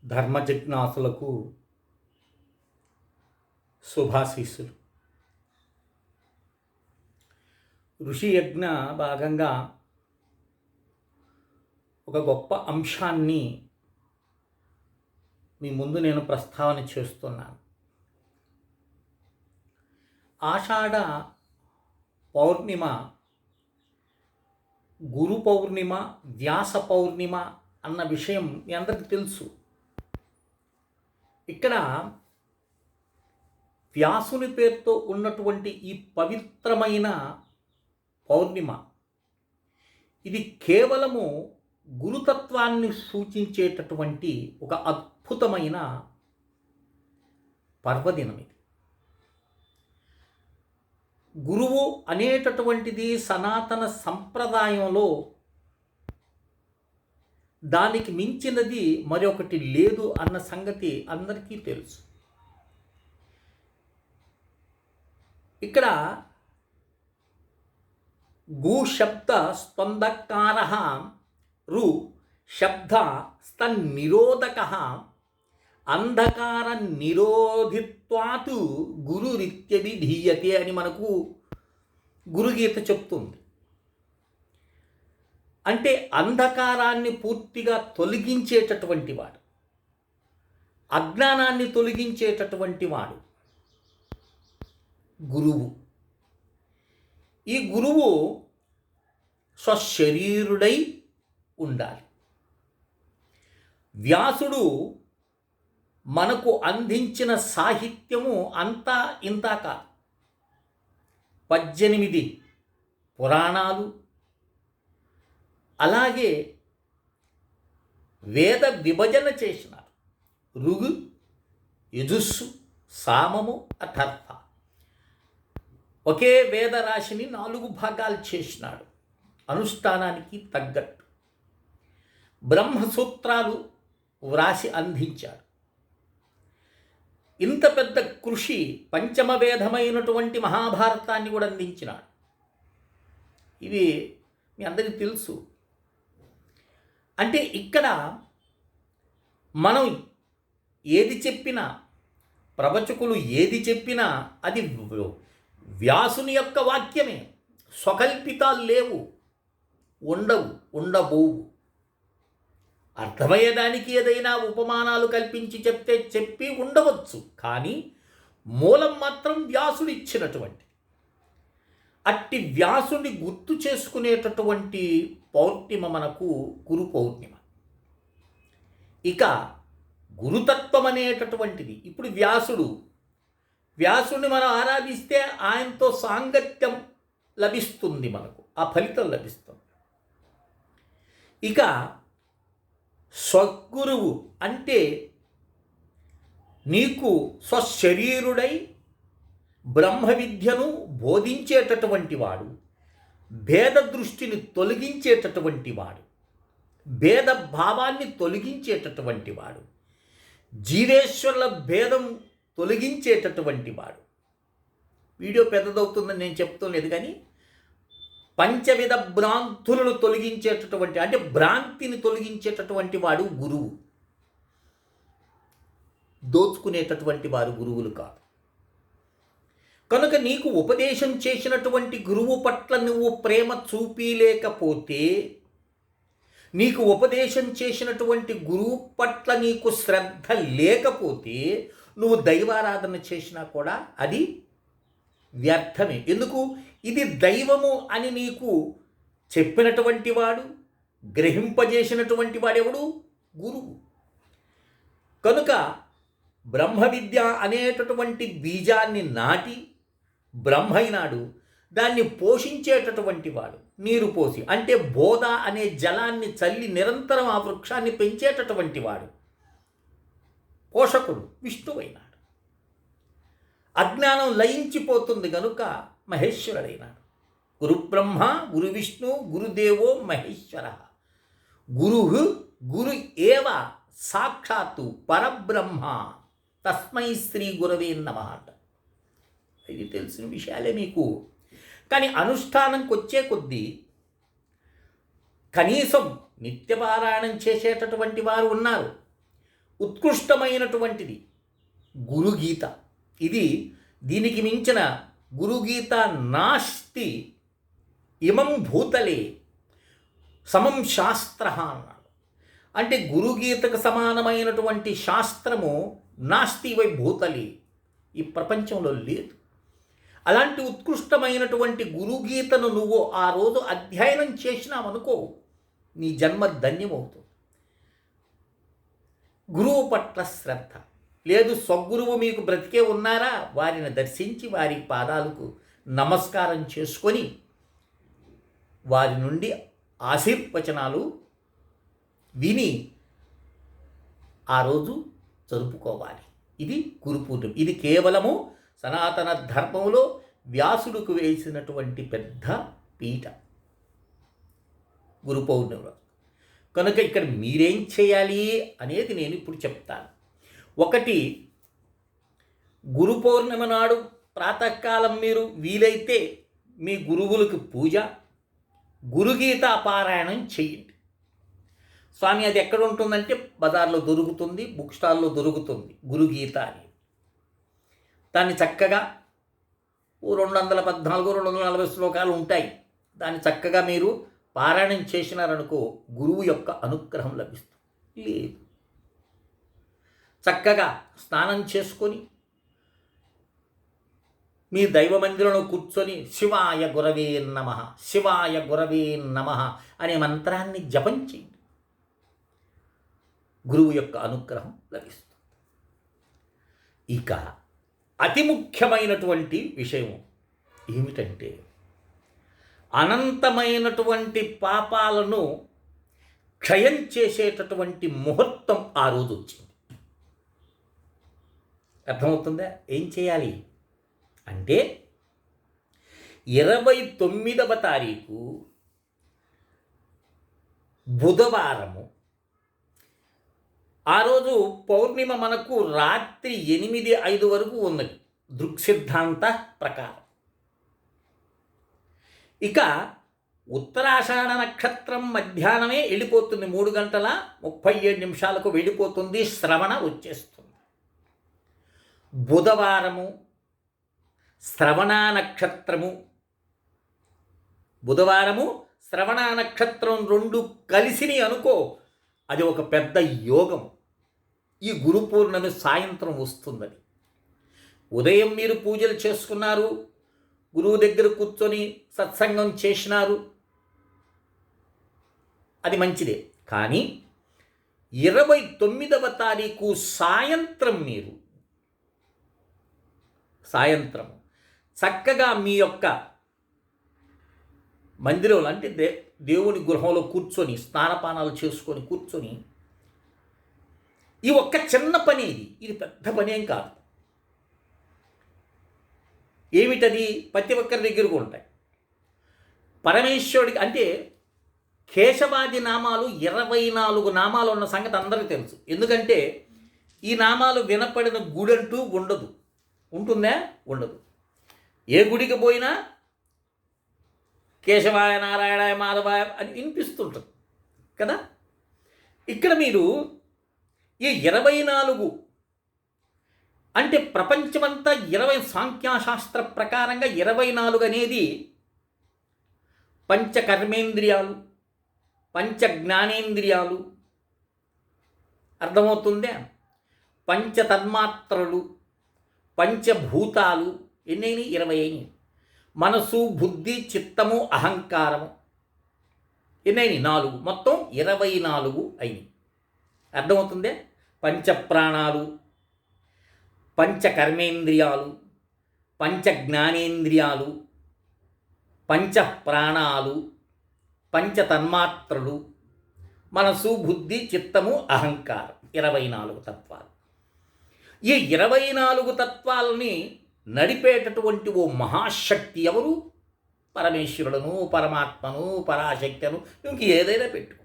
ధర్మజిజ్ఞాసులకు శుభాశీస్సులు. ఋషి యజ్ఞ భాగంగా ఒక గొప్ప అంశాన్ని మీ ముందు నేను ప్రస్తావన చేస్తున్నాను. ఆషాఢ పౌర్ణిమ, గురు పౌర్ణిమ, వ్యాస పౌర్ణిమ అన్న విషయం మీ అందరికీ తెలుసు. ఇక్కడ వ్యాసుని పేరుతో ఉన్నటువంటి ఈ పవిత్రమైన పౌర్ణిమ, ఇది కేవలము గురుతత్వాన్ని సూచించేటటువంటి ఒక అద్భుతమైన పర్వదినం. ఇది గురువు అనేటటువంటిది సనాతన సంప్రదాయంలో దానికి మించినది మరొకటి లేదు అన్న సంగతి అందరికీ తెలుసు. ఇక్కడ గు శబ్ద స్పందకార రు శబ్ద స్తన్నిరోధక అంధకార నిరోధిత్వాతు గురురిత్యభిధీయతే అని మనకు గురుగీత చెప్తుంది. అంటే అంధకారాన్ని పూర్తిగా తొలగించేటటువంటి వాడు, అజ్ఞానాన్ని తొలగించేటటువంటి వాడు గురువు. ఈ గురువు స్వశరీరుడై ఉండాలి. వ్యాసుడు మనకు అందించిన సాహిత్యము అంతా ఇంతా కాదు. 18 పురాణాలు, అలాగే వేద విభజన చేసినారు. ఋగు, యజుస్సు, సామము, అథర్వ. ఒకే వేద రాశిని 4 భాగాలు చేసినాడు అనుష్ఠానానికి తగ్గట్టు. బ్రహ్మసూత్రాలు వ్రాసి అందించాడు. ఇంత పెద్ద కృషి, పంచమ వేదమైనటువంటి మహాభారతాన్ని కూడా అందించినాడు. ఇవి మీ అందరికీ తెలుసు. అంటే ఇక్కడ మనం ఏది చెప్పినా, ప్రవచకులు ఏది చెప్పినా అది వ్యాసుని యొక్క వాక్యమే. స్వకల్పితాలు లేవు, ఉండవు, ఉండబోవు. అర్థమయ్యేదానికి ఏదైనా ఉపమానాలు కల్పించి చెప్తే చెప్పి ఉండవచ్చు, కానీ మూలం మాత్రం వ్యాసుడు ఇచ్చినటువంటి. అట్టి వ్యాసుని గుర్తు చేసుకునేటటువంటి పౌర్ణిమ మనకు గురు పౌర్ణిమ. ఇక గురుతత్వం అనేటటువంటిది ఇప్పుడు వ్యాసుని మనం ఆరాధిస్తే ఆయనతో సాంగత్యం లభిస్తుంది, మనకు ఆ ఫలితం లభిస్తుంది. ఇక స్వగురువు అంటే నీకు స్వశరీరుడై బ్రహ్మ విద్యను బోధించేటటువంటి వాడు, భేద దృష్టిని తొలగించేటటువంటి వాడు, భేద భావాన్ని తొలగించేటటువంటి వాడు, జీవేశ్వరుల భేదం తొలగించేటటువంటి వాడు. వీడియో పెద్దదవుతుందని నేను చెప్తలేదు, కానీ పంచవిధ భ్రాంతులను తొలగించేటటువంటి, అంటే భ్రాంతిని తొలగించేటటువంటి వాడు గురువు. దోచుకునేటటువంటి వారు గురువులు కాదు. కనుక నీకు ఉపదేశం చేసినటువంటి గురువు పట్ల నువ్వు ప్రేమ చూపిలేకపోతే, నీకు ఉపదేశం చేసినటువంటి గురువు పట్ల నీకు శ్రద్ధ లేకపోతే, నువ్వు దైవారాధన చేసినా కూడా అది వ్యర్థమే. ఎందుకు? ఇది దైవము అని నీకు చెప్పినటువంటి వాడు, గ్రహింపజేసినటువంటి వాడెవడు? గురువు. కనుక బ్రహ్మ విద్య అనేటటువంటి బీజాన్ని నాటి బ్రహ్మైనాడు, దాన్ని పోషించేటటువంటి వాడు, నీరు పోసి, అంటే బోధ అనే జలాన్ని చల్లి నిరంతరం ఆ వృక్షాన్ని పెంచేటటువంటి వాడు పోషకుడు విష్ణువైనాడు. అజ్ఞానం లయించిపోతుంది కనుక మహేశ్వరుడైనాడు. గురు బ్రహ్మ, గురు విష్ణు, గురుదేవో మహేశ్వర. గురు ఏవ సాక్షాత్తు పరబ్రహ్మ తస్మై శ్రీ గురవే నమః. ఇది తెలిసిన విషయాలే మీకు. కానీ అనుష్ఠానంకి వచ్చే కొద్దీ కనీసం నిత్యపారాయణం చేసేటటువంటి వారు ఉన్నారు. ఉత్కృష్టమైనటువంటిది గురుగీత. దీనికి మించిన గురుగీత నాస్తి ఇమం భూతలే సమం శాస్త్ర అన్నాడు. అంటే గురుగీతకు సమానమైనటువంటి శాస్త్రము నాస్తి వై భూతలే, ఈ ప్రపంచంలో లేదు. అలాంటి ఉత్కృష్టమైనటువంటి గురుగీతను నువ్వు ఆ రోజు అధ్యయనం చేసినావనుకో, నీ జన్మ ధన్యమవుతుంది. గురువు పట్ల శ్రద్ధ లేదు. స్వగురువు మీకు బ్రతికే ఉన్నారా, వారిని దర్శించి వారి పాదాలకు నమస్కారం చేసుకొని వారి నుండి ఆశీర్వచనాలు విని ఆ రోజు జరుపుకోవాలి. ఇది గురు పూర్ణిమ. ఇది కేవలము సనాతన ధర్మంలో వ్యాసుడికి వేసినటువంటి పెద్ద పీఠ గురు పౌర్ణిమ. కనుక ఇక్కడ మీరేం చేయాలి అనేది నేను ఇప్పుడు చెప్తాను. ఒకటి, గురు పౌర్ణిమ నాడు ప్రాతకాలం మీరు వీలైతే మీ గురువులకు పూజ, గురుగీత పారాయణం చేయండి. స్వామి అది ఎక్కడ ఉంటుందంటే బజార్లో దొరుకుతుంది, బుక్ స్టాల్లో దొరుకుతుంది గురుగీత అని. దాన్ని చక్కగా 214, 240 శ్లోకాలు ఉంటాయి. దాన్ని చక్కగా మీరు పారాయణం చేసినారనుకో గురువు యొక్క అనుగ్రహం లభిస్తుంది. లేదు, చక్కగా స్నానం చేసుకొని మీ దైవ మందిరంలో కూర్చొని శివాయ గురవే నమః, శివాయ గురవే నమః అనే మంత్రాన్ని జపం చేయండి. గురువు యొక్క అనుగ్రహం లభిస్తుంది. ఇక అతి ముఖ్యమైనటువంటి విషయం ఏమిటంటే, అనంతమైనటువంటి పాపాలను క్షయం చేసేటటువంటి ముహూర్తం ఆ రోజు వచ్చింది. అర్థమవుతుందా? ఏం చేయాలి అంటే 29వ తారీఖు బుధవారము. ఆ రోజు పౌర్ణిమ మనకు రాత్రి 8:05 వరకు ఉన్నది దృక్సిద్ధాంత ప్రకారం. ఇక ఉత్తరాషాఢ నక్షత్రం మధ్యాహ్నమే వెళ్ళిపోతుంది, 3:37 వెళ్ళిపోతుంది, శ్రవణ వచ్చేస్తుంది. బుధవారము శ్రవణ నక్షత్రము, బుధవారము శ్రవణ నక్షత్రం రెండు కలిసిని అనుకో, అది ఒక పెద్ద యోగం. ఈ గురు పూర్ణమి సాయంత్రం వస్తుందని. ఉదయం మీరు పూజలు చేసుకున్నారు, గురువు దగ్గర కూర్చొని సత్సంగం చేసినారు, అది మంచిదే. కానీ 29వ తారీఖు సాయంత్రం మీరు చక్కగా మీ యొక్క మందిరంలో అంటే దేవుని గృహంలో కూర్చొని స్నానపానాలు చేసుకొని కూర్చొని ఈ ఒక్క చిన్న పని, ఇది పెద్ద పని ఏం కాదు. ఏమిటది? ప్రతి ఒక్కరి దగ్గరకు ఉంటాయి. పరమేశ్వరుడికి అంటే కేశవాది నామాలు 24 నామాలు ఉన్న సంగతి అందరికీ తెలుసు. ఎందుకంటే ఈ నామాలు వినపడిన గుడంటూ ఉండదు. ఉంటుందా? ఉండదు. ఏ గుడికి పోయినా కేశవాయ, నారాయణాయ, మాధవాయ అని వినిపిస్తుంటుంది కదా. ఇక్కడ మీరు ఈ 24 అంటే ప్రపంచమంతా 20 సాంఖ్యాశాస్త్ర ప్రకారంగా 24 అనేది పంచకర్మేంద్రియాలు, పంచ జ్ఞానేంద్రియాలు, అర్థమవుతుందే, పంచ తన్మాత్రలు, పంచభూతాలు ఎన్నైనా 20 అయినాయి. మనసు, బుద్ధి, చిత్తము, అహంకారము ఎన్నైనా 4, మొత్తం 24 అయినాయి. అర్థమవుతుందే. పంచప్రాణాలు, పంచకర్మేంద్రియాలు, పంచ జ్ఞానేంద్రియాలు, పంచ ప్రాణాలు, పంచ తన్మాత్రలు, మనసు, బుద్ధి, చిత్తము, అహంకారం, 24 తత్వాలు. ఈ 24 తత్వాలని నడిపేటటువంటి ఓ మహాశక్తి ఎవరు? పరమేశ్వరులను, పరమాత్మను, పరాశక్తిను, ఇంక ఏదైనా పెట్టుకో.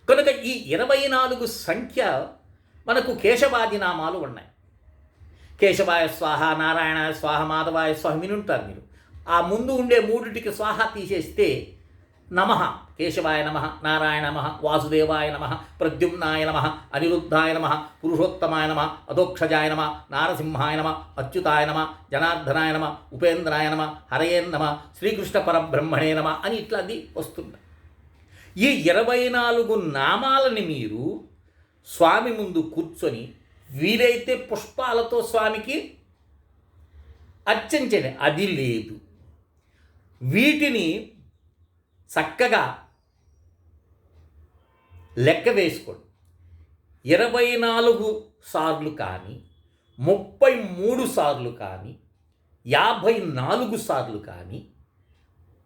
కనుక ఈ 24 సంఖ్య మనకు కేశవాది నామాలు ఉన్నాయి. కేశవాయ స్వాహ, నారాయణాయ స్వాహ, మాధవాయ స్వాహ వినుంటారు మీరు. ఆ ముందు ఉండే 3టికి స్వాహ తీసేస్తే నమః కేశవాయ నమ, నారాయణ నమ, వాసుదేవాయ నమ, ప్రద్యుమ్నాయ నమ, అనిరుద్ధాయ నమ, పురుషోత్తమాయ నమ, అధోక్షజాయ నమ, నారసింహాయ నమ, అచ్యుతాయ నమ, జనార్దనాయ నమ, ఉపేంద్రాయ నమ, హరయే నమ, శ్రీకృష్ణ పరబ్రహ్మణే నమ అని ఇట్లా అది వస్తుంది. ఈ 24 నామాలని మీరు స్వామి ముందు కూర్చొని వీలైతే పుష్పాలతో స్వామికి అర్చించండి. అది లేదు, వీటిని చక్కగా లెక్క వేసుకోండి. 24 సార్లు కానీ, 33 సార్లు కానీ, 54 సార్లు కానీ,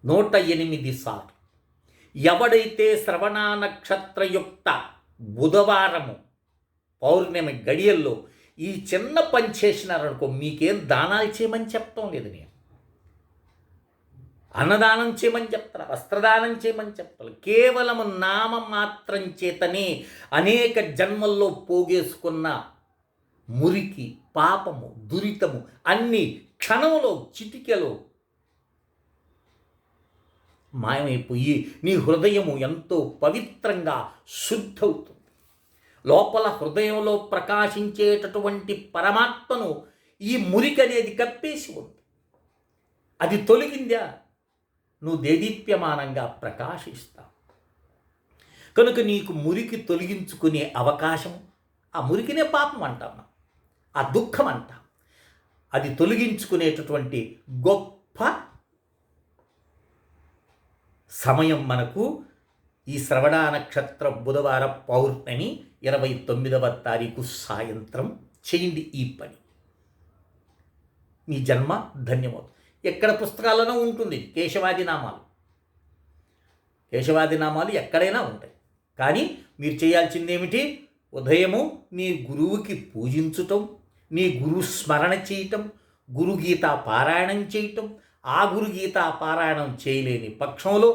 108 సార్లు. ఎవడైతే శ్రవణ నక్షత్రయుక్త బుధవారము పౌర్ణమి గడియల్లో ఈ చిన్న పని చేసినారనుకో, మీకేం దానాలు చేయమని చెప్తాం లేదు, నేను అన్నదానం చేయమని చెప్తాను, వస్త్రదానం చేయమని చెప్తాను. కేవలం నామం మాత్రం చేతనే అనేక జన్మల్లో పోగేసుకున్న మురికి, పాపము, దురితము అన్ని క్షణంలో చిటికెలో మాయమైపోయి నీ హృదయము ఎంతో పవిత్రంగా శుద్ధవుతుంది. లోపల హృదయంలో ప్రకాశించేటటువంటి పరమాత్మను ఈ మురికి అనేది కప్పేసి ఉంది. అది తొలగిందా, నువ్వు దేదీప్యమానంగా ప్రకాశిస్తావు. కనుక నీకు మురికి తొలగించుకునే అవకాశం, ఆ మురికినే పాపం అంటాం, ఆ దుఃఖం అంటాం, అది తొలగించుకునేటటువంటి గొప్ప సమయం మనకు ఈ శ్రవణ నక్షత్ర బుధవార పౌర్ణమి 29వ తారీఖు సాయంత్రం చేయండి ఈ పని. మీ జన్మ ధన్యమవుతుంది. ఎక్కడ పుస్తకాల్లోనూ ఉంటుంది కేశవాది నామాలు. కేశవాది నామాలు ఎక్కడైనా ఉంటాయి. కానీ మీరు చేయాల్సింది ఏమిటి? ఉదయము నీ గురువుకి పూజించటం, నీ గురు స్మరణ చేయటం, గురుగీతా పారాయణం చేయటం. ఆ గురుగీతా పారాయణం చేయలేని పక్షంలో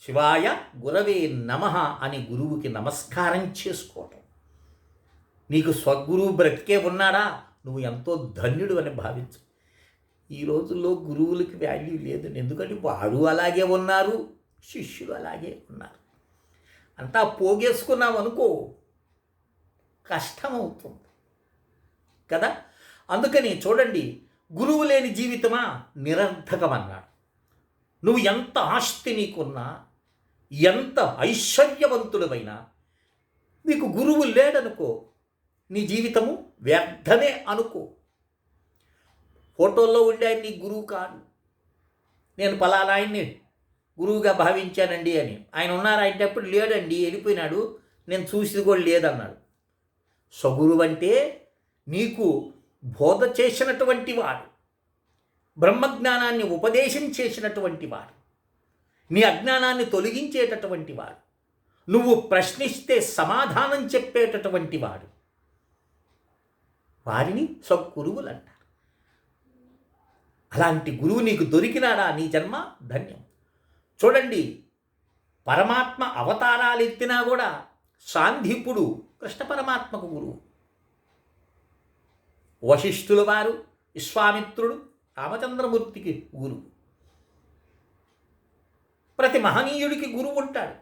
శివాయ గురవే నమః అని గురువుకి నమస్కారం చేసుకోవటం. నీకు స్వగురువు బ్రతికే ఉన్నాడా, నువ్వు ఎంతో ధన్యుడు అని భావించు. ఈ రోజుల్లో గురువులకి వాల్యూ లేదు. ఎందుకంటే వాడు అలాగే ఉన్నారు, శిష్యులు అలాగే ఉన్నారు. అంతా పోగేసుకున్నాం అనుకో, కష్టమవుతుంది కదా. అందుకని చూడండి, గురువు లేని జీవితమా నిరర్థకం అన్నాడు. నువ్వు ఎంత ఆస్తి నీకున్నా, ఎంత ఐశ్వర్యవంతుడమైనా, నీకు గురువు లేడనుకో, నీ జీవితము వ్యర్థమే అనుకో. ఫోటోల్లో ఉండే నీ గురువు కాదు. నేను పలానా ఆయన్ని గురువుగా భావించానండి అని. ఆయన ఉన్నారు, ఆయనప్పుడు లేడండి, వెళ్ళిపోయినాడు, నేను చూసి కూడా లేదన్నాడు. స్వగురువు అంటే నీకు బోధ చేసినటువంటి వాడు, బ్రహ్మజ్ఞానాన్ని ఉపదేశం చేసినటువంటి వాడు, నీ అజ్ఞానాన్ని తొలగించేటటువంటి వాడు, నువ్వు ప్రశ్నిస్తే సమాధానం చెప్పేటటువంటి వాడు, వారిని సద్గురువులు అంటారు. అలాంటి గురువు నీకు దొరికినాడా, నీ జన్మ ధన్యం. చూడండి, పరమాత్మ అవతారాలు ఎత్తినా కూడా సాందీపుడు కృష్ణ పరమాత్మకు గురువు, వశిష్ఠుల వారు, విశ్వామిత్రుడు రామచంద్రమూర్తికి గురువు. ప్రతి మహనీయుడికి గురువు ఉంటాడు.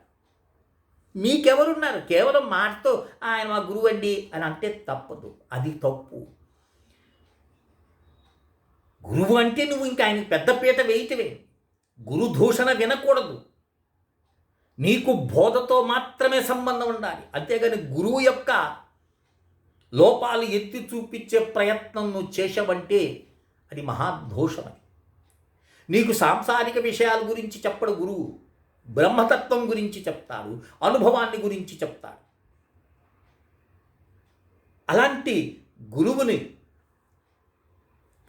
మీకెవరున్నారు? కేవలం మాటతో ఆయన మా గురువు అండి అని అంటే తప్పదు, అది తప్పు. గురువు అంటే నువ్వు ఇంకా ఆయనకి పెద్దపీట వేయటవే. గురుదూషణ వినకూడదు. నీకు బోధతో మాత్రమే సంబంధం ఉండాలి. అంతేగాని గురువు యొక్క లోపాలు ఎత్తి చూపించే ప్రయత్నం నువ్వు చేసావంటే అది మహాదోషమని. నీకు సాంసారిక విషయాల గురించి చెప్పడు గురువు, బ్రహ్మతత్వం గురించి చెప్తాడు, అనుభవాన్ని గురించి చెప్తాడు. అలాంటి గురువుని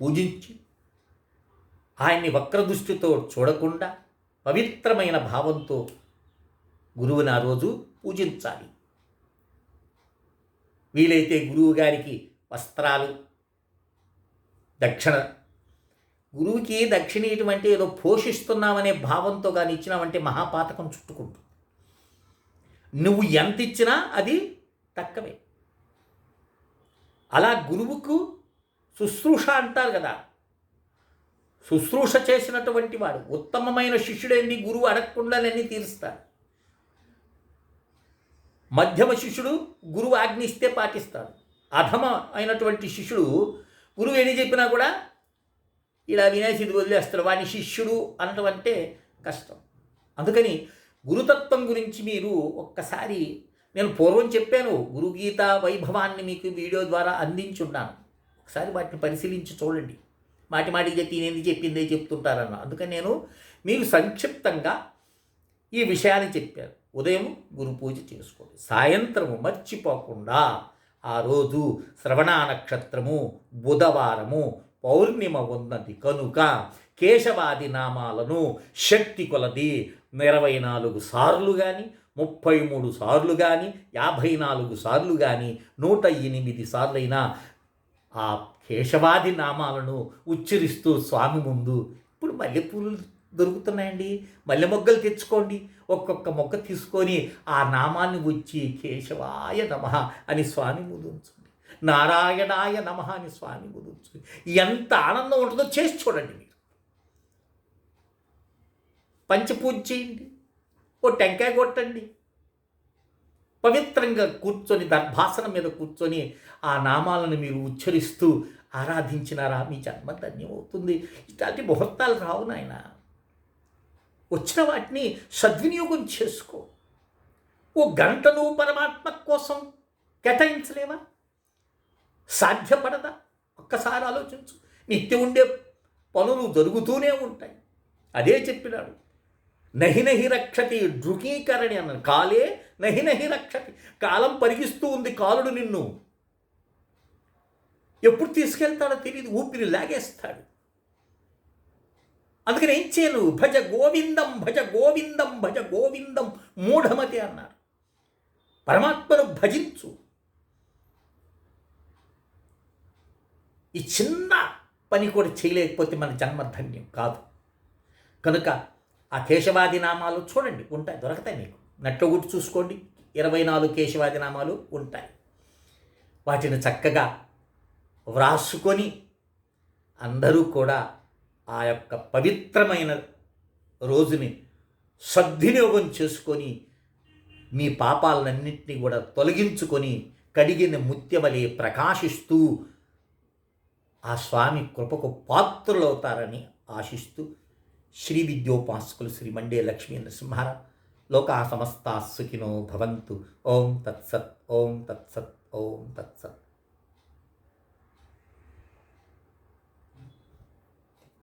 పూజించి ఆయన్ని వక్రదృష్టితో చూడకుండా పవిత్రమైన భావంతో గురువుని ఆ రోజు పూజించాలి. వీలైతే గురువు గారికి వస్త్రాలు, దక్షిణ, గురువుకి దక్షిణ ఇటువంటి ఏదో పోషిస్తున్నామనే భావంతో కానీ ఇచ్చినామంటే మహాపాతకం చుట్టుకుంటుంది. నువ్వు ఎంత ఇచ్చినా అది తక్కువే. అలా గురువుకు శుశ్రూష అంటారు కదా, శుశ్రూష చేసినటువంటి వాడు ఉత్తమమైన శిష్యుడేంది, గురువు అడగకుండానన్నీ తీరుస్తాడు. మధ్యమ శిష్యుడు గురువు ఆజ్ఞ ఇస్తే పాటిస్తాడు. అధమ అయినటువంటి శిష్యుడు గురువు ఎన్ని చెప్పినా కూడా ఇలా వినేసి ఇది వదిలేస్తాడు. వాని శిష్యుడు అనటం అంటే కష్టం. అందుకని గురుతత్వం గురించి మీరు ఒక్కసారి, నేను పూర్వం చెప్పాను, గురుగీత వైభవాన్ని మీకు వీడియో ద్వారా అందించున్నాను. ఒకసారి వాటిని పరిశీలించి చూడండి. మాటికి చెప్పి నేను చెప్పిందే చెప్తుంటారన్న. అందుకని నేను మీకు సంక్షిప్తంగా ఈ విషయాన్ని చెప్పాను. ఉదయం గురు పూజ చేసుకోండి, సాయంత్రము మర్చిపోకుండా. ఆ రోజు శ్రవణ నక్షత్రము, బుధవారము, పౌర్ణిమ ఉన్నది కనుక కేశవాది నామాలను శక్తి కొలది 24 సార్లు కానీ, 33 సార్లు కానీ, 54 సార్లు కానీ, 108 సార్లైనా ఆ కేశవాది నామాలను ఉచ్చరిస్తూ స్వామి ముందు. ఇప్పుడు మల్లెపూలు దొరుకుతున్నాయండి, మల్లె మొగ్గలు తెచ్చుకోండి. ఒక్కొక్క మొగ్గ తీసుకొని ఆ నామాన్ని వచ్చి కేశవాయ నమః అని స్వామి ముందు ఉంచండి, నారాయణాయ నమః అని స్వామి ముందు ఉంచండి. ఎంత ఆనందం ఉంటుందో చేసి చూడండి. మీరు పంచపూజ చేయండి, ఓ టెంకాయ కొట్టండి, పవిత్రంగా కూర్చొని దర్భాసనం మీద కూర్చొని ఆ నామాలను మీరు ఉచ్చరిస్తూ ఆరాధించినారా మీ జన్మ ధన్యమవుతుంది. ఇట్లాంటి ముహూర్తాలు రావు నాయన. వచ్చిన వాటిని సద్వినియోగం చేసుకో. ఓ గంట నువ్వు పరమాత్మ కోసం కేటాయించలేవా? సాధ్యపడదా? ఒక్కసారి ఆలోచించు. నిత్యం ఉండే పనులు జరుగుతూనే ఉంటాయి. అదే చెప్పినాడు, నహి నహి రక్షతి ధృకీకరణి అన్నాడు. కాలే నహి నహి రక్షతి. కాలం పరిగిస్తూ ఉంది, కాలుడు నిన్ను ఎప్పుడు తీసుకెళ్తాడో తెలియదు, ఊపిరి లాగేస్తాడు. అందుకని ఏం చేయను, భజ గోవిందం భజ గోవిందం భజ గోవిందం మూఢమతి అన్నారు. పరమాత్మను భజించు. ఈ చిన్న పని కూడా చేయలేకపోతే మన జన్మధన్యం కాదు. కనుక ఆ కేశవాది నామాలు చూడండి, ఉంటాయి, దొరకతాయి మీకు. నెట్లో గుర్తు చూసుకోండి, 24 కేశవాది నామాలు ఉంటాయి. వాటిని చక్కగా వ్రాసుకొని అందరూ కూడా ఆ యొక్క పవిత్రమైన రోజుని సద్వినియోగం చేసుకొని మీ పాపాలన్నింటినీ కూడా తొలగించుకొని కడిగిన ముత్యవలే ప్రకాశిస్తూ ఆ స్వామి కృపకు పాత్రులవుతారని ఆశిస్తూ శ్రీ విద్యోపాసకులు శ్రీ మండే లక్ష్మీ నరసింహారావు లోకా సమస్తా సుఖినో భవంతు. ఓం తత్సత్, ఓం తత్సత్, ఓం తత్సత్.